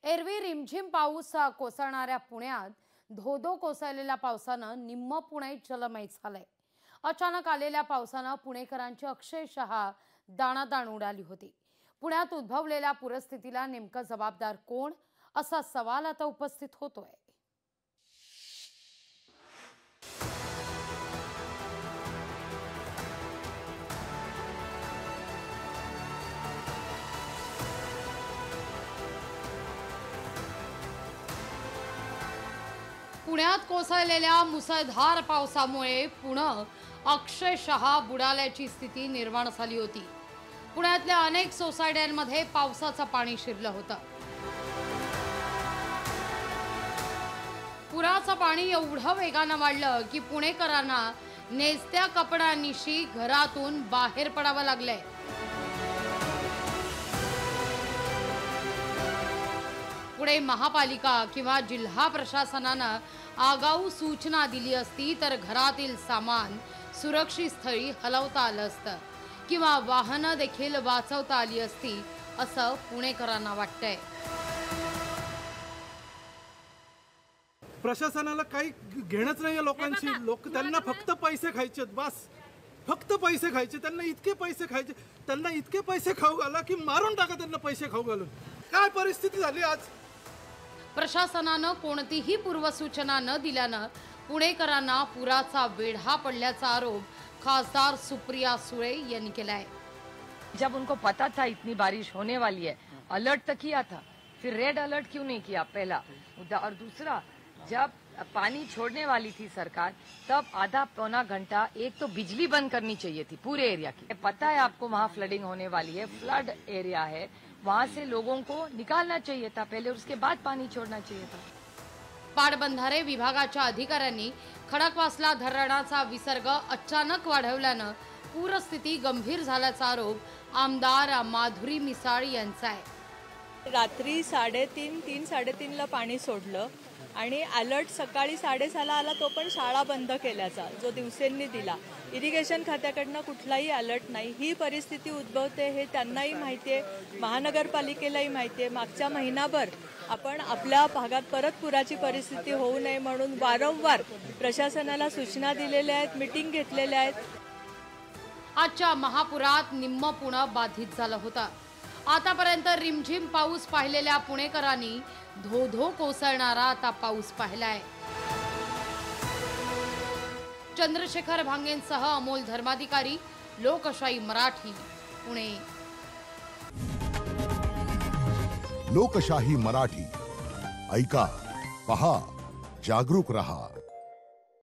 एरवी रिमझिम पाऊस कोसळणाऱ्या पुण्यात धोधो कोसळलेल्या पावसानं निम्म पुणे जलमय झालंय। अचानक आलेल्या पावसानं पुणेकरांची अक्षरशः दाणादाण उडाली होती। पुण्यात उद्भवलेल्या पूरस्थितीला नेमकं जबाबदार कोण असा सवाल आता उपस्थित होतोय। पुण्यात कोसळलेल्या मुसळधार पावसामुळे पुणे अक्षरशः बुडाल्याची स्थिती निर्माण झाली होती। पुण्यातल्या अनेक सोसायट्यांमध्ये पावसाचं पाणी शिरलं होतं। पुराचं पाणी एवढं वेगानं वाढलं की पुणेकरांना नेसत्या कपड्यांनिशी घरातून बाहेर पडावं लागलंय। पुणे महापालिका किंवा जिल्हा प्रशासनानं आगाऊ सूचना दिली असती तर घरातील सामान सुरक्षित स्थळी हलवता आलं असतं किंवा वाहनं देखील वाचवता आली असती असं पुणेकरांना वाटतंय। प्रशासनाला काही घेणंच नाहीये लोकांशी। लोक त्यांना फक्त पैसे खायचे, बस फक्त पैसे खायचे। त्यांना इतके पैसे खायचे, त्यांना इतके पैसे खाऊ घाला की मारून टाका त्यांना पैसे खाऊ घालून। काय परिस्थिती झाली आज। प्रशासनानं कोणतीही पूर्वसूचना न दिल्यानं पुणेकरांना पुराचा वेढा पडल्याचा आरोप खासदार सुप्रिया सुळे यांनी केलाय। जब उनको पता था इतनी बारिश होने वाली है, अलर्ट तक किया था, फिर रेड अलर्ट क्यों नहीं किया पहला मुद्दा। और दूसरा, जब पानी छोड़ने वाली थी सरकार तब आधा पौना घंटा एक तो बिजली बंद करनी चाहिए थी पूरे एरिया की। पता है आपको वहाँ फ्लडिंग होने वाली है, फ्लड एरिया है, वहाँ से लोगों को निकालना चाहिए था पहले, उसके बाद पानी छोड़ना चाहिए था। पाटबंधारे विभागाच्या अधिकाऱ्यांनी खडकवासला धरणाचा विसर्ग अचानक वाढवल्यानं पूरस्थिती गंभीर झाल्याचा आरोप आमदार माधुरी मिसाळ यांचा आहे। रात्री 3:30 ला पाणी सोडलं आणि अलर्ट सकाळी 6:30 आला, तो पण शाळा बंद केल्याचा जो दिवसेंनी दिला। इरिगेशन खात्याकडनं कुठलाही अलर्ट नाही। ही परिस्थिती उद्भवते हे त्यांनाही माहिती आहे, महानगरपालिकेलाही माहिती आहे। मागच्या महिनाभर आपण आपल्या भागात परत पुराची परिस्थिती होऊ नये म्हणून वारंवार प्रशासनाला सूचना दिलेल्या आहेत, मीटिंग घेतलेल्या आहेत। आजच्या महापुरात निम्म पुणे बाधित झालं होतं। आतापर्यंत रिमझिम पाऊस पाहिलेल्या पुणेकरांनी धोधो कोसळणारा आता पाऊस पाहिलाय। चंद्रशेखर भांगेंसह अमोल धर्माधिकारी, लोकशाही मराठी, पुणे। लोकशाही मराठी ऐका, पहा, जागरूक रहा।